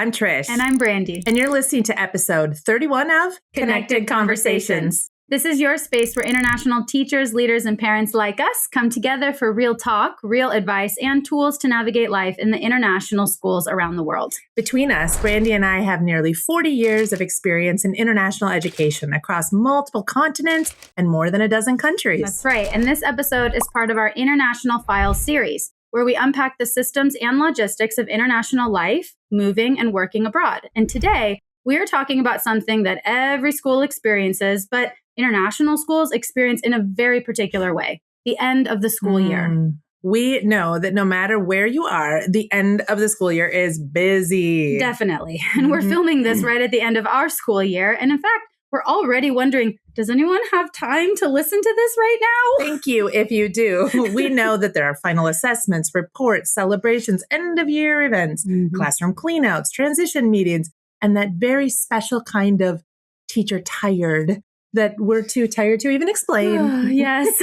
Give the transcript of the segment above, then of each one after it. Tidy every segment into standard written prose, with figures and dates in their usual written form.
I'm Trish. And I'm Brandy. And you're listening to episode 31 of Connected Conversations. This is your space where international teachers, leaders, and parents like us come together for real talk, real advice, and tools to navigate life in the international schools around the world. Between us, Brandy and I have nearly 40 years of experience in international education across multiple continents and more than a dozen countries. That's right. And this episode is part of our International Files series, where we unpack the systems and logistics of international life, moving, and working abroad. And today, we are talking about something that every school experiences, but international schools experience in a very particular way: the end of the school year. We know that no matter where you are, the end of the school year is busy. Definitely. And we're filming this right at the end of our school year. And in fact, we're already wondering, does anyone have time to listen to this right now? Thank you if you do. We know that there are final assessments, reports, celebrations, end of year events, classroom cleanouts, transition meetings, and that very special kind of teacher tired that we're too tired to even explain. Yes.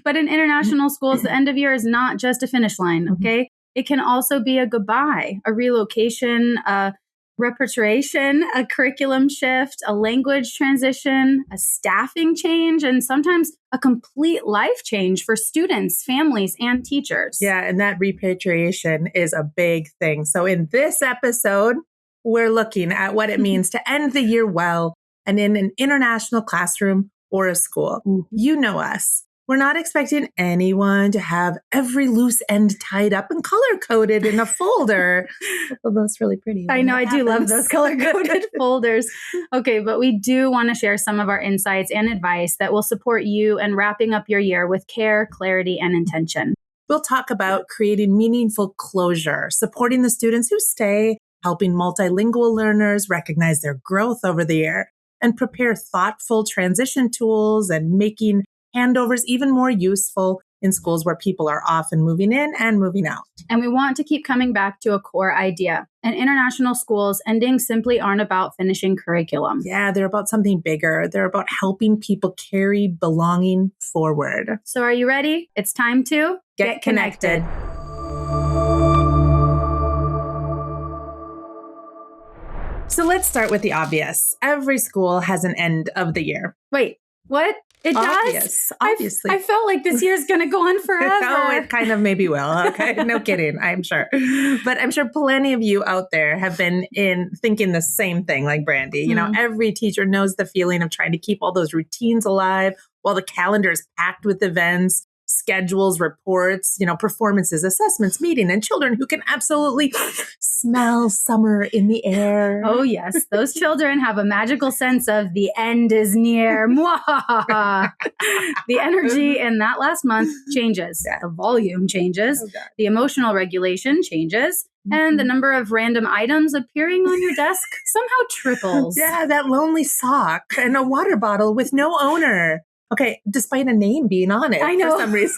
But in international schools, the end of year is not just a finish line, okay? It can also be a goodbye, a relocation, a repatriation, a curriculum shift, a language transition, a staffing change, and sometimes a complete life change for students, families, and teachers. Yeah, and that repatriation is a big thing. So in this episode, we're looking at what it means to end the year well and in an international classroom or a school. You know us. We're not expecting anyone to have every loose end tied up and color-coded in a folder. Although that's really pretty. I know, I do love those color-coded folders. Okay, but we do want to share some of our insights and advice that will support you in wrapping up your year with care, clarity, and intention. We'll talk about creating meaningful closure, supporting the students who stay, helping multilingual learners recognize their growth over the year, and prepare thoughtful transition tools and making handovers even more useful in schools where people are often moving in and moving out. And we want to keep coming back to a core idea. In international schools, endings simply aren't about finishing curriculum. Yeah, they're about something bigger. They're about helping people carry belonging forward. So are you ready? It's time to get connected. So let's start with the obvious. Every school has an end of the year. Wait, what? It does? Obviously. I felt like this year's going to go on forever. Oh, it kind of maybe will. Okay. No kidding. I'm sure. But I'm sure plenty of you out there have been thinking the same thing like Brandy. You know, every teacher knows the feeling of trying to keep all those routines alive while the calendar is packed with events, schedules, reports, performances, assessments, meeting, and children who can absolutely smell summer in the air. Oh, yes. Those children have a magical sense of the end is near. The energy in that last month changes. Yeah. The volume changes. Oh, the emotional regulation changes. And the number of random items appearing on your desk somehow triples. Yeah, that lonely sock and a water bottle with no owner. Okay, despite a name being on it. I know. For some reason.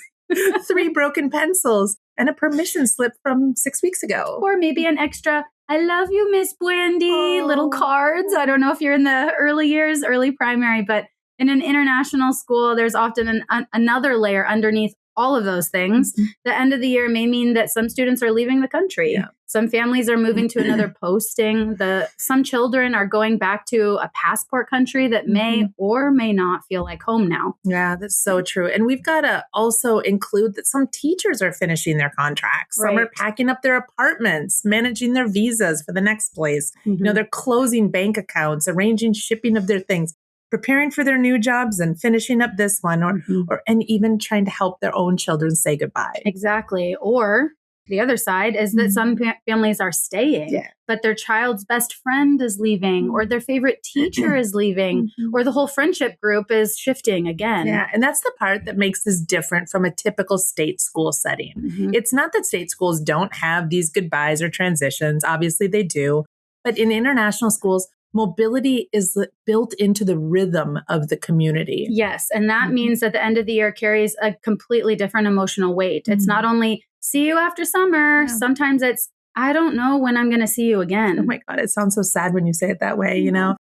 3 broken pencils and a permission slip from 6 weeks ago. Or maybe an extra, I love you, Miss Brandy, little cards. I don't know if you're in the early years, early primary, but in an international school, there's often another layer underneath all of those things. The end of the year may mean that some students are leaving the country. Yeah. Some families are moving to another posting. Some children are going back to a passport country that may or may not feel like home now. Yeah, that's so true. And we've got to also include that some teachers are finishing their contracts. Right. Some are packing up their apartments, managing their visas for the next place. They're closing bank accounts, arranging shipping of their things, preparing for their new jobs and finishing up this one, and even trying to help their own children say goodbye. Exactly. Or the other side is that some families are staying, but their child's best friend is leaving, or their favorite teacher is leaving, or the whole friendship group is shifting again. Yeah, and that's the part that makes this different from a typical state school setting. It's not that state schools don't have these goodbyes or transitions. Obviously, they do. But in international schools, mobility is built into the rhythm of the community. Yes, and that means that the end of the year carries a completely different emotional weight. It's not only see you after summer. Yeah. Sometimes it's, I don't know when I'm going to see you again. Oh my God, it sounds so sad when you say it that way,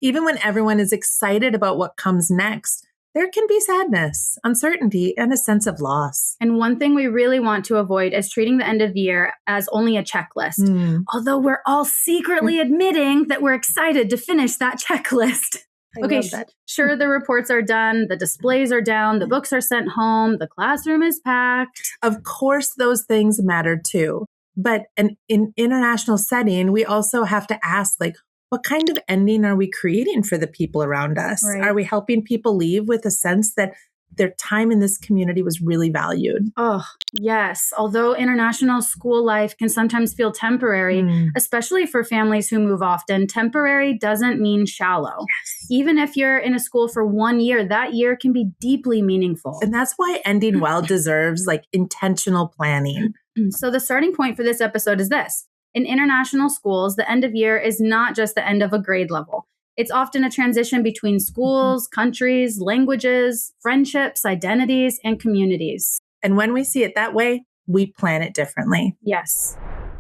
Even when everyone is excited about what comes next, there can be sadness, uncertainty, and a sense of loss. And one thing we really want to avoid is treating the end of the year as only a checklist, although we're all secretly admitting that we're excited to finish that checklist. Okay, sure, the reports are done, the displays are down, the books are sent home, the classroom is packed. Of course, those things matter too. But in international setting, we also have to ask, like, what kind of ending are we creating for the people around us? Right. Are we helping people leave with a sense that their time in this community was really valued? Oh, yes. Although international school life can sometimes feel temporary, especially for families who move often, temporary doesn't mean shallow. Yes. Even if you're in a school for 1 year, that year can be deeply meaningful. And that's why ending well deserves like intentional planning. So the starting point for this episode is this. In international schools, the end of year is not just the end of a grade level. It's often a transition between schools, countries, languages, friendships, identities, and communities. And when we see it that way, we plan it differently. Yes.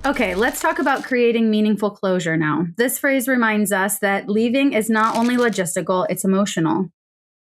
Okay, let's talk about creating meaningful closure now. This phrase reminds us that leaving is not only logistical, it's emotional.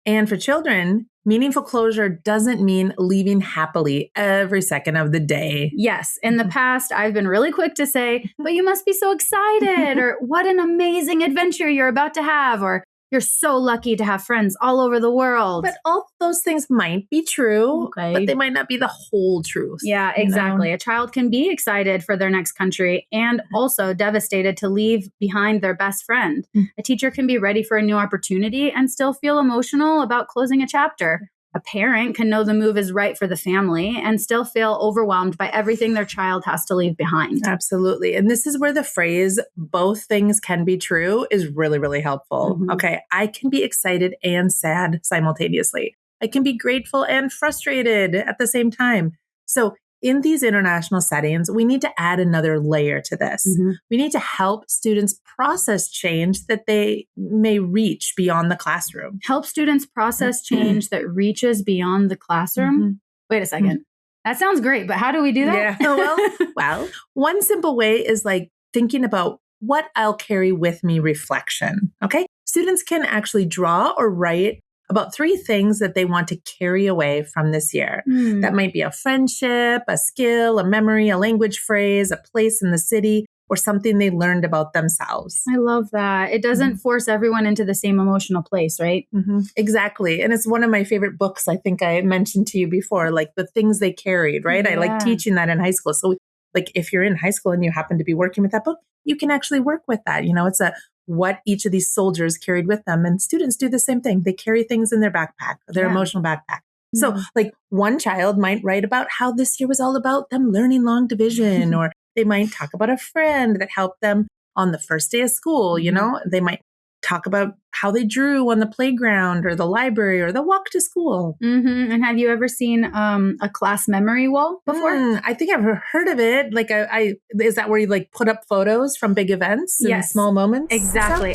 And for children, meaningful closure doesn't mean leaving happily every second of the day. Yes. In the past, I've been really quick to say, but you must be so excited, or what an amazing adventure you're about to have, or you're so lucky to have friends all over the world. But all those things might be true, Okay. but they might not be the whole truth. Yeah, exactly. A child can be excited for their next country and also devastated to leave behind their best friend. A teacher can be ready for a new opportunity and still feel emotional about closing a chapter. A parent can know the move is right for the family and still feel overwhelmed by everything their child has to leave behind. Absolutely. And this is where the phrase, both things can be true, is really, really helpful. Okay. I can be excited and sad simultaneously. I can be grateful and frustrated at the same time. So in these international settings, we need to add another layer to this. We need to help students process change that they may reach beyond the classroom. Help students process change that reaches beyond the classroom? Wait a second. That sounds great, but how do we do that? Yeah. Well, one simple way is like thinking about what I'll carry with me reflection. Okay. Students can actually draw or write about 3 things that they want to carry away from this year. That might be a friendship, a skill, a memory, a language phrase, a place in the city, or something they learned about themselves. I love that. It doesn't force everyone into the same emotional place, right? Exactly. And it's one of my favorite books. I think I mentioned to you before, like the things they carried, right? I like teaching that in high school. So like if you're in high school and you happen to be working with that book, you can actually work with that. You know, it's what each of these soldiers carried with them. And students do the same thing. They carry things in their backpack, their emotional backpack. So like one child might write about how this year was all about them learning long division, or they might talk about a friend that helped them on the first day of school. You know, they might talk about how they drew on the playground or the library or the walk to school. And have you ever seen a class memory wall before? I think I've heard of it. Like, is that where you like put up photos from big events and small moments? Exactly.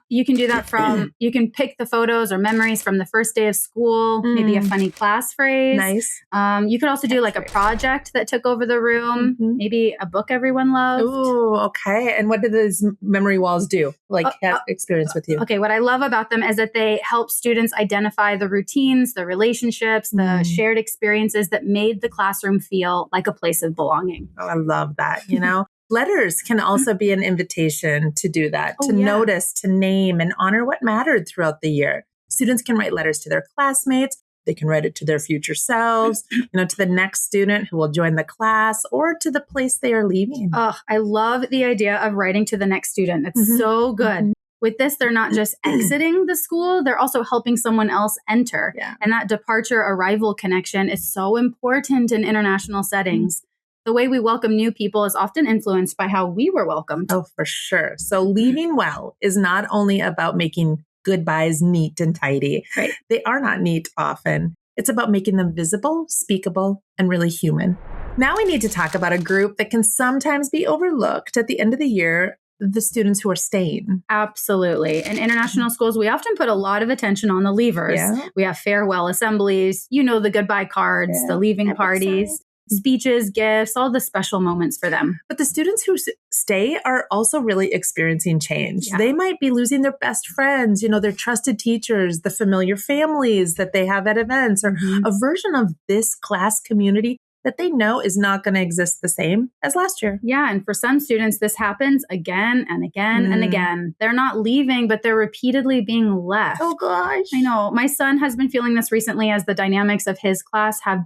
You can do that from, you can pick the photos or memories from the first day of school, maybe a funny class phrase. Nice. You could also do like a project that took over the room, maybe a book everyone loved. Ooh, okay. And what do those memory walls do? Like have experience with you? Okay, what I love about them is that they help students identify the routines, the relationships, the shared experiences that made the classroom feel like a place of belonging. Oh, I love that. You know, letters can also be an invitation to do that, to notice, to name and honor what mattered throughout the year. Students can write letters to their classmates. They can write it to their future selves, you know, to the next student who will join the class or to the place they are leaving. Oh, I love the idea of writing to the next student. It's so good. With this, they're not just exiting the school, they're also helping someone else enter. And that departure-arrival connection is so important in international settings. The way we welcome new people is often influenced by how we were welcomed. Oh, for sure. So leaving well is not only about making goodbyes neat and tidy. Right. They are not neat often. It's about making them visible, speakable, and really human. Now we need to talk about a group that can sometimes be overlooked at the end of the year, the students who are staying. Absolutely. In international schools, we often put a lot of attention on the leavers. We have farewell assemblies, you know, the goodbye cards, the leaving parties. speeches, gifts, all the special moments for them. But the students who stay are also really experiencing change. Yeah. They might be losing their best friends, their trusted teachers, the familiar families that they have at events, or a version of this class community that they know is not going to exist the same as last year. Yeah. And for some students, this happens again and again and again. They're not leaving, but they're repeatedly being left. Oh, gosh. I know. My son has been feeling this recently as the dynamics of his class have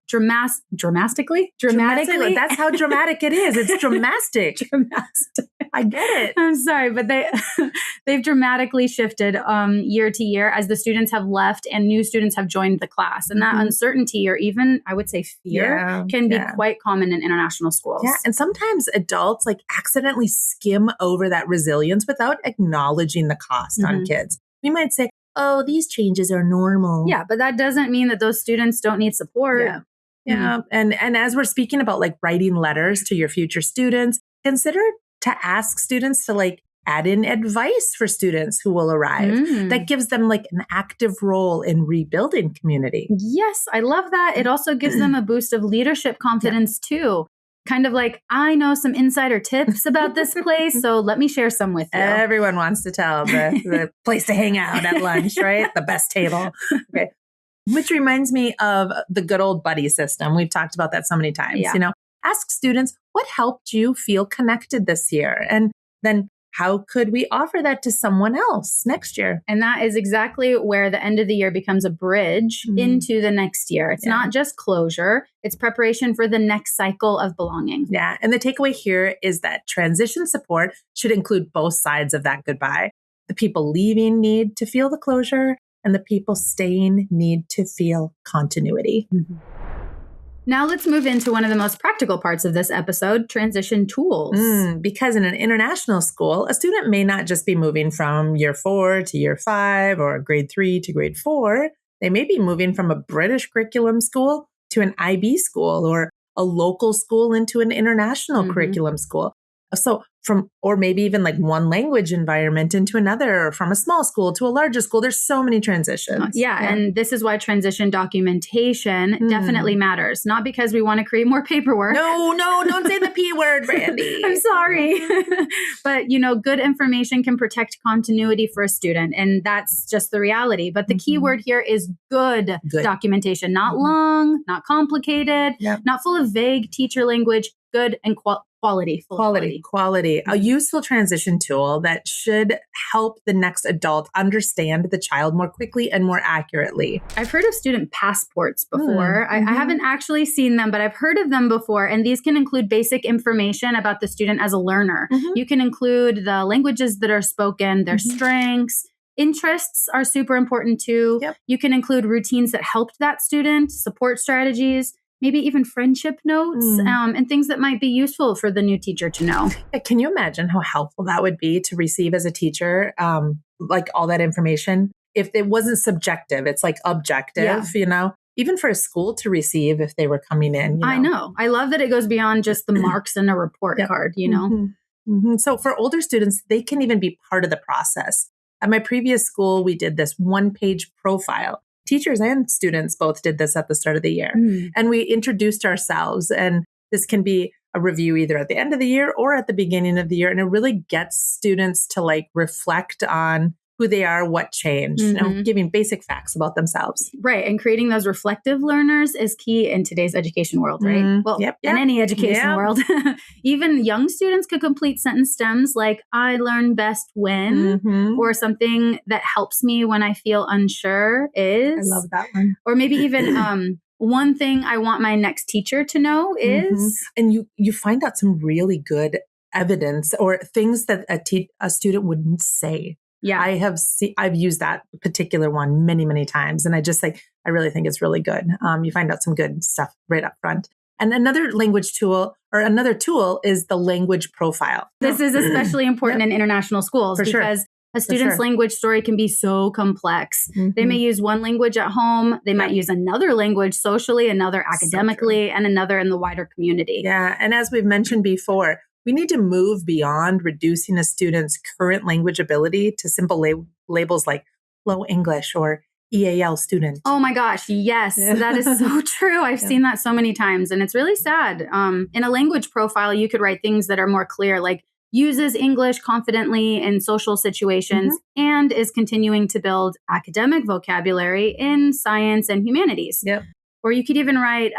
dramatically. That's how dramatic it is. It's dramatic. I get it. I'm sorry, but they've dramatically shifted year to year as the students have left and new students have joined the class. And that uncertainty, or even I would say fear, can be quite common in international schools. Yeah. And sometimes adults accidentally skim over that resilience without acknowledging the cost on kids. We might say, oh, these changes are normal. Yeah, but that doesn't mean that those students don't need support. Yeah. And as we're speaking about writing letters to your future students, consider to ask students to add in advice for students who will arrive. That gives them an active role in rebuilding community. Yes, I love that. It also gives them a boost of leadership confidence too. Kind of I know some insider tips about this place, so let me share some with you. Everyone wants to tell the place to hang out at lunch, right? The best table. Okay. Which reminds me of the good old buddy system. We've talked about that so many times. Ask students, what helped you feel connected this year? And then how could we offer that to someone else next year? And that is exactly where the end of the year becomes a bridge into the next year. It's not just closure, it's preparation for the next cycle of belonging. Yeah. And the takeaway here is that transition support should include both sides of that goodbye. The people leaving need to feel the closure, and the people staying need to feel continuity. Now let's move into one of the most practical parts of this episode, transition tools. Because in an international school, a student may not just be moving from year 4 to year 5 or grade 3 to grade 4. They may be moving from a British curriculum school to an IB school, or a local school into an international curriculum school. So or maybe even one language environment into another, or from a small school to a larger school. There's so many transitions. And this is why transition documentation definitely matters. Not because we want to create more paperwork. No, don't say the P word, Brandy. I'm sorry. But, good information can protect continuity for a student. And that's just the reality. But the key word here is good documentation. Not long, not complicated, not full of vague teacher language, good and quality. A useful transition tool that should help the next adult understand the child more quickly and more accurately. I've heard of student passports before. I haven't actually seen them, but I've heard of them before. And these can include basic information about the student as a learner. You can include the languages that are spoken, their strengths. Interests are super important too. You can include routines that helped that student, support strategies, maybe even friendship notes, and things that might be useful for the new teacher to know. Can you imagine how helpful that would be to receive as a teacher, all that information? If it wasn't subjective, it's objective, even for a school to receive if they were coming in. I know. I love that it goes beyond just the marks in a report card, So for older students, they can even be part of the process. At my previous school, we did this 1-page profile. Teachers and students both did this at the start of the year. And we introduced ourselves. And this can be a review either at the end of the year or at the beginning of the year. And it really gets students to reflect on who they are, what changed, giving basic facts about themselves. Right. And creating those reflective learners is key in today's education world, right? In any education world. Even young students could complete sentence stems like, I learn best when, or something that helps me when I feel unsure is. I love that one. Or maybe even one thing I want my next teacher to know is. And you find out some really good evidence or things that a student wouldn't say. Yeah, I've used that particular one many, many times. And I really think it's really good. You find out some good stuff right up front. And another language tool or another tool is the language profile. This is especially important in international schools because a student's language story can be so complex. They may use one language at home. They might use another language socially, another academically, and another in the wider community. Yeah. And as we've mentioned before, we need to move beyond reducing a student's current language ability to simple labels like low English or EAL student. Oh my gosh, yes, that is so true. I've seen that so many times, and it's really sad. In a language profile, you could write things that are more clear, like uses English confidently in social situations and is continuing to build academic vocabulary in science and humanities. Yep. Or you could even write,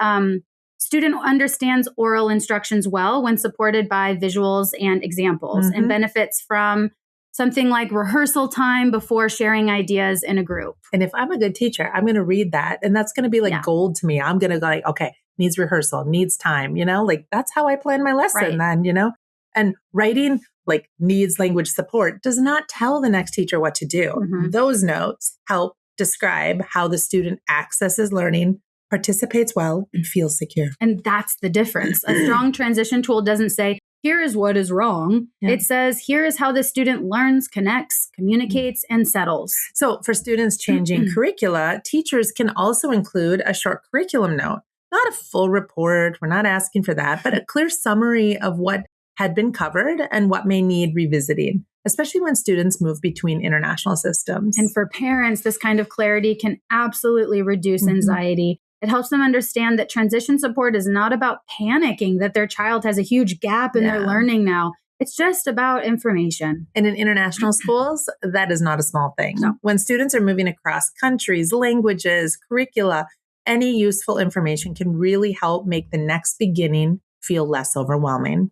student understands oral instructions well when supported by visuals and examples and benefits from something like rehearsal time before sharing ideas in a group. And if I'm a good teacher, I'm going to read that. And that's going to be like gold to me. I'm going to go like, okay, needs rehearsal, needs time, like that's how I plan my lesson then, And writing like needs language support does not tell the next teacher what to do. Those notes help describe how the student accesses learning, participates well, and feels secure. And that's the difference. A strong transition tool doesn't say, here is what is wrong. It says, here is how the student learns, connects, communicates, and settles. So for students changing curricula, teachers can also include a short curriculum note, not a full report. We're not asking for that, but a clear summary of what had been covered and what may need revisiting, especially when students move between international systems. And for parents, this kind of clarity can absolutely reduce anxiety. It helps them understand that transition support is not about panicking that their child has a huge gap in their learning now. It's just about information. And in international schools, that is not a small thing. No. When students are moving across countries, languages, curricula, any useful information can really help make the next beginning feel less overwhelming.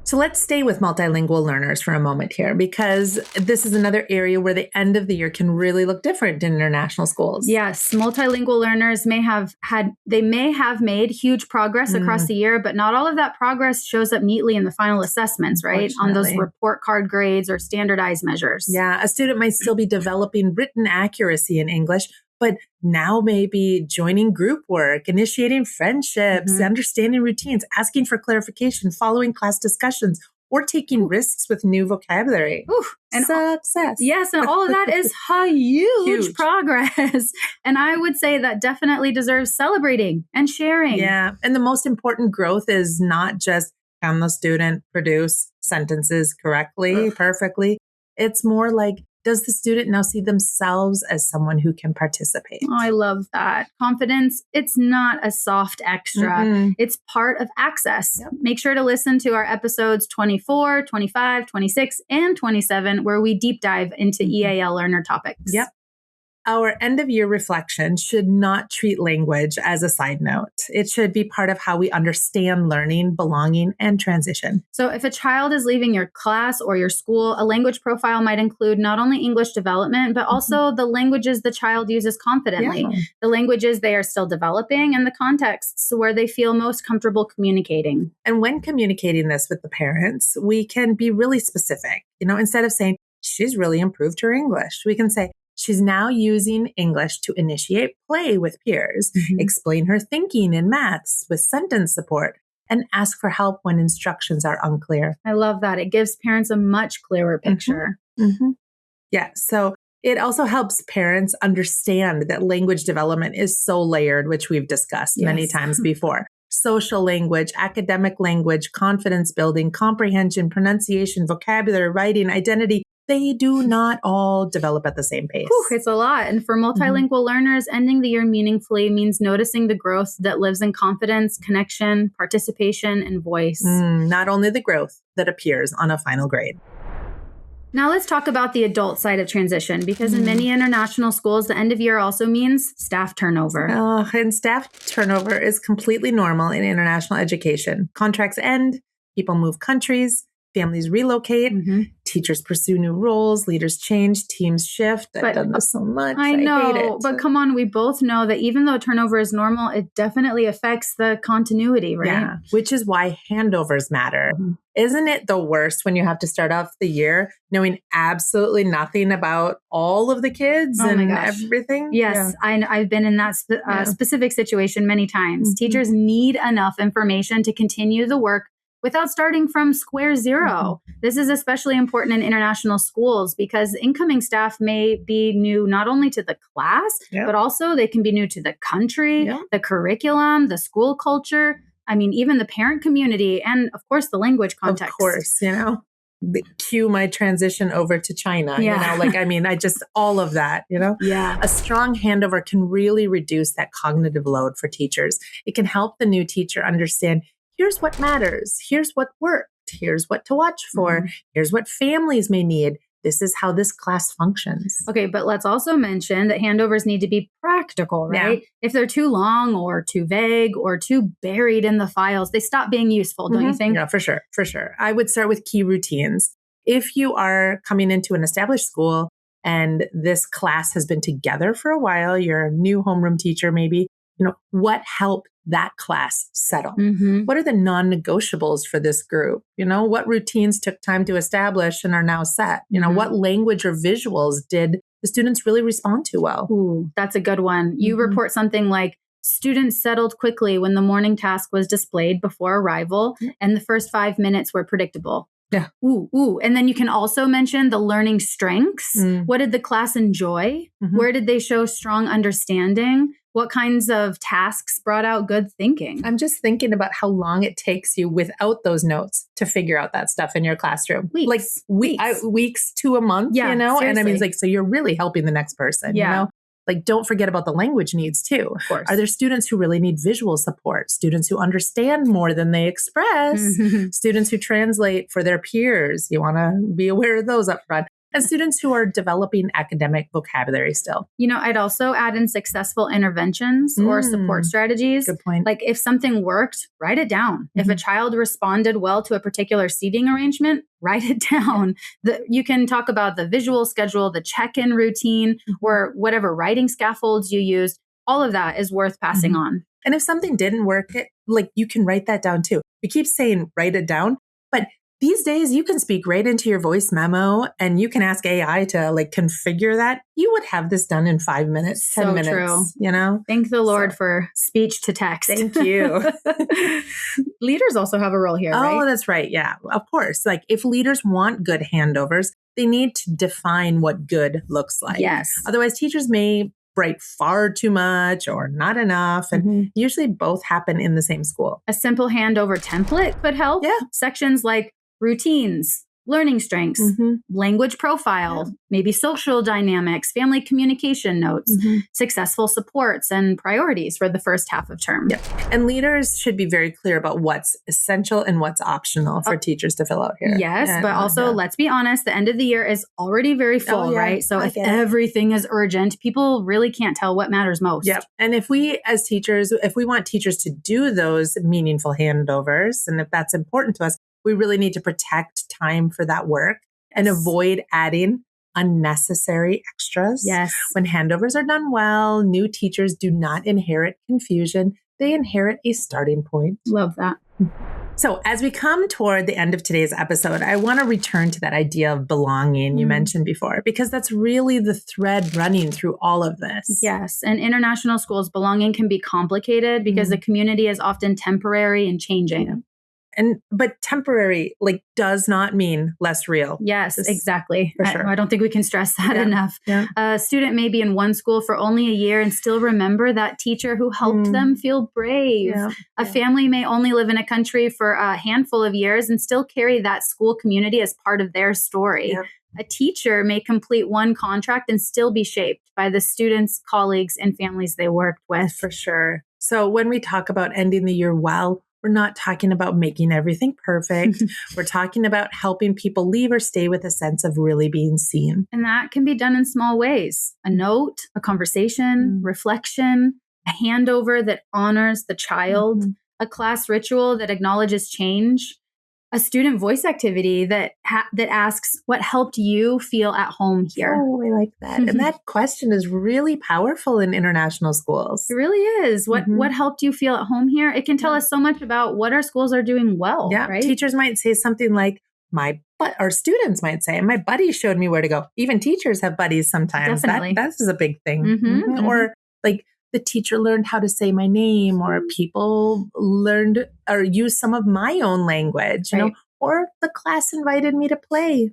So let's stay with multilingual learners for a moment here, because this is another area where the end of the year can really look different in international schools. Yes, multilingual learners may have made huge progress across the year, but not all of that progress shows up neatly in the final assessments, right? On those report card grades or standardized measures. Yeah, a student might still be developing written accuracy in English, but now maybe joining group work, initiating friendships, understanding routines, asking for clarification, following class discussions, or taking risks with new vocabulary. And success. Yes, and all of that is huge progress. And I would say that definitely deserves celebrating and sharing. Yeah, and the most important growth is not just can the student produce sentences correctly, perfectly. It's more like, does the student now see themselves as someone who can participate? Oh, I love that. Confidence, it's not a soft extra. It's part of access. Make sure to listen to our episodes 24, 25, 26, and 27, where we deep dive into EAL learner topics. Our end of year reflection should not treat language as a side note. It should be part of how we understand learning, belonging, and transition. So if a child is leaving your class or your school, a language profile might include not only English development, but also the languages the child uses confidently, the languages they are still developing, and the contexts where they feel most comfortable communicating. And when communicating this with the parents, we can be really specific. Instead of saying, she's really improved her English, we can say, she's now using English to initiate play with peers, explain her thinking in maths with sentence support, and ask for help when instructions are unclear. I love that. It gives parents a much clearer picture. Yeah. So it also helps parents understand that language development is so layered, which we've discussed many times before. Social language, academic language, confidence building, comprehension, pronunciation, vocabulary, writing, identity. They do not all develop at the same pace. It's a lot. And for multilingual learners, ending the year meaningfully means noticing the growth that lives in confidence, connection, participation, and voice. Not only the growth that appears on a final grade. Now let's talk about the adult side of transition, because in many international schools, the end of year also means staff turnover. And staff turnover is completely normal in international education. Contracts end, people move countries, families relocate, teachers pursue new roles, leaders change, teams shift. I've done this so much. I know, hate it. But come on, we both know that even though turnover is normal, it definitely affects the continuity, right? Yeah, which is why handovers matter. Isn't it the worst when you have to start off the year knowing absolutely nothing about all of the kids and everything? Yes, I've been in that specific situation many times. Teachers need enough information to continue the work without starting from square zero. This is especially important in international schools because incoming staff may be new not only to the class, but also they can be new to the country, the curriculum, the school culture. I mean, even the parent community and, of course, the language context. Of course, cue my transition over to China, all of that, Yeah. A strong handover can really reduce that cognitive load for teachers. It can help the new teacher understand, here's what matters. Here's what worked. Here's what to watch for. Here's what families may need. This is how this class functions. Okay, but let's also mention that handovers need to be practical, right? Yeah. If they're too long or too vague or too buried in the files, they stop being useful, don't you think? Yeah, for sure. For sure. I would start with key routines. If you are coming into an established school and this class has been together for a while, you're a new homeroom teacher, maybe, what helped that class settle? What are the non-negotiables for this group? What routines took time to establish and are now set? What language or visuals did the students really respond to well? Ooh, that's a good one. You report something like, students settled quickly when the morning task was displayed before arrival, and the first 5 minutes were predictable. Yeah. Ooh. And then you can also mention the learning strengths. What did the class enjoy? Where did they show strong understanding? What kinds of tasks brought out good thinking? I'm just thinking about how long it takes you without those notes to figure out that stuff in your classroom. Weeks. Weeks to a month, Seriously. And I mean, so you're really helping the next person, Don't forget about the language needs too. Of course. Are there students who really need visual support? Students who understand more than they express? Students who translate for their peers? You want to be aware of those up front. And students who are developing academic vocabulary still. I'd also add in successful interventions or support strategies. Good point. Like if something worked, write it down. If a child responded well to a particular seating arrangement, write it down. You can talk about the visual schedule, the check-in routine, or whatever writing scaffolds you used. All of that is worth passing on. And if something didn't work, you can write that down too. We keep saying write it down, but these days, you can speak right into your voice memo and you can ask AI to configure that. You would have this done in 5 minutes, 10 minutes. True. Thank the Lord for speech to text. Thank you. Leaders also have a role here, right? Oh, that's right. Yeah, of course. If leaders want good handovers, they need to define what good looks like. Yes. Otherwise, teachers may write far too much or not enough. And usually both happen in the same school. A simple handover template could help. Yeah. Sections like routines, learning strengths, language profile, maybe social dynamics, family communication notes, successful supports, and priorities for the first half of term. Yeah. And leaders should be very clear about what's essential and what's optional for teachers to fill out here. Yes, but also let's be honest, the end of the year is already very full, right? So if everything is urgent, people really can't tell what matters most. Yeah. And if we as teachers, if we want teachers to do those meaningful handovers, and if that's important to us, we really need to protect time for that work and avoid adding unnecessary extras. Yes. When handovers are done well, new teachers do not inherit confusion. They inherit a starting point. Love that. So as we come toward the end of today's episode, I want to return to that idea of belonging you mentioned before, because that's really the thread running through all of this. Yes. And international schools, belonging can be complicated because the community is often temporary and changing. Yeah. But temporary, does not mean less real. Yes, exactly. For sure. I don't think we can stress that enough. Yeah. A student may be in one school for only a year and still remember that teacher who helped them feel brave. Yeah. A family may only live in a country for a handful of years and still carry that school community as part of their story. Yeah. A teacher may complete one contract and still be shaped by the students, colleagues, and families they worked with. For sure. So when we talk about ending the year well, we're not talking about making everything perfect. We're talking about helping people leave or stay with a sense of really being seen. And that can be done in small ways. A note, a conversation, reflection, a handover that honors the child, a class ritual that acknowledges change, a student voice activity that asks, what helped you feel at home here? Oh, I like that. And that question is really powerful in international schools. It really is. What helped you feel at home here? It can tell us so much about what our schools are doing well. Yeah. Right? Teachers might say something like, our students might say, my buddy showed me where to go. Even teachers have buddies sometimes. Definitely. That is a big thing. Or the teacher learned how to say my name, or people learned or used some of my own language, you know, or the class invited me to play.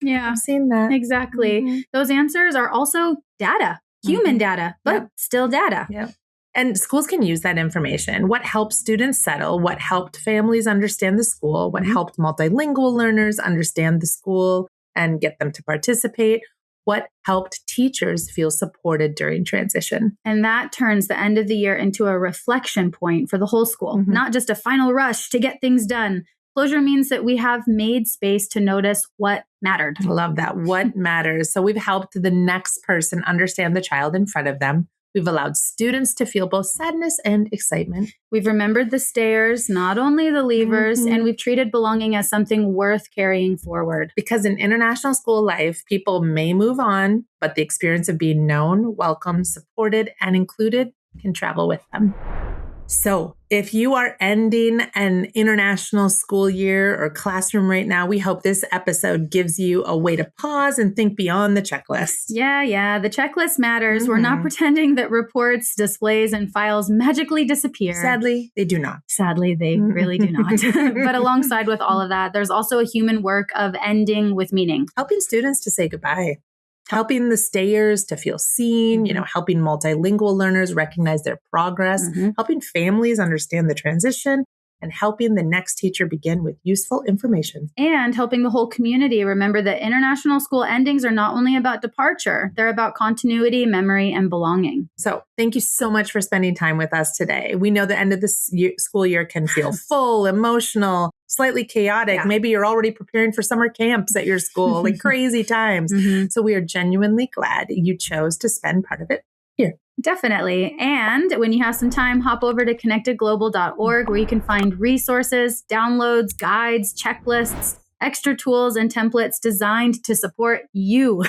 Yeah. I've seen that. Exactly. Those answers are also data, human data, but still data. Yeah. And schools can use that information. What helped students settle? What helped families understand the school? What helped multilingual learners understand the school and get them to participate? What helped teachers feel supported during transition? And that turns the end of the year into a reflection point for the whole school, not just a final rush to get things done. Closure means that we have made space to notice what mattered. I love that. What matters. So we've helped the next person understand the child in front of them. We've allowed students to feel both sadness and excitement. We've remembered the stayers, not only the leavers, and we've treated belonging as something worth carrying forward. Because in international school life, people may move on, but the experience of being known, welcomed, supported, and included can travel with them. So if you are ending an international school year or classroom right now, we hope this episode gives you a way to pause and think beyond the checklist. Yeah. The checklist matters. We're not pretending that reports, displays, and files magically disappear. Sadly, they do not. Sadly, they really do not. But alongside with all of that, there's also a human work of ending with meaning. Helping students to say goodbye. Helping the stayers to feel seen, helping multilingual learners recognize their progress, helping families understand the transition, and helping the next teacher begin with useful information. And helping the whole community remember that international school endings are not only about departure, they're about continuity, memory, and belonging. So thank you so much for spending time with us today. We know the end of this school year can feel full, emotional, slightly chaotic. Yeah. Maybe you're already preparing for summer camps at your school, like crazy times. So we are genuinely glad you chose to spend part of it here. Definitely. And when you have some time, hop over to connectedglobal.org where you can find resources, downloads, guides, checklists, extra tools, and templates designed to support you,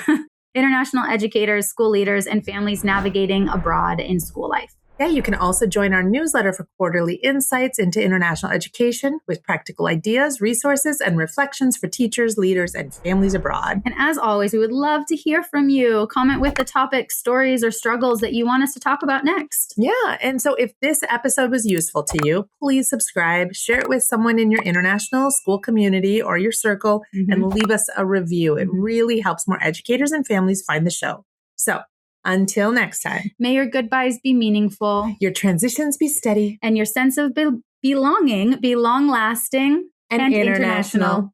international educators, school leaders, and families navigating abroad in school life. Yeah, you can also join our newsletter for quarterly insights into international education with practical ideas, resources, and reflections for teachers, leaders, and families abroad. And as always, we would love to hear from you. Comment with the topics, stories, or struggles that you want us to talk about next. Yeah, and so if this episode was useful to you, please subscribe, share it with someone in your international school community or your circle, and leave us a review. It really helps more educators and families find the show. So, until next time. May your goodbyes be meaningful. Your transitions be steady. And your sense of belonging be long-lasting and international.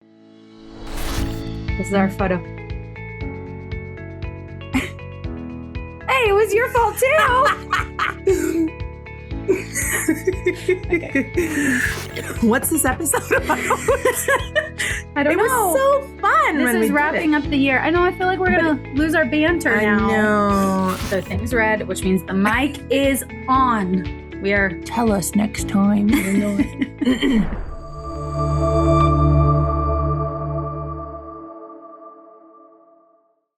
This is our photo. Hey, it was your fault too. Okay. What's this episode about? I don't know. It was so fun. This is wrapping up the year. I know. I feel like we're going to lose our banter now. I know. So things red, which means the mic is on. We are. Tell us next time.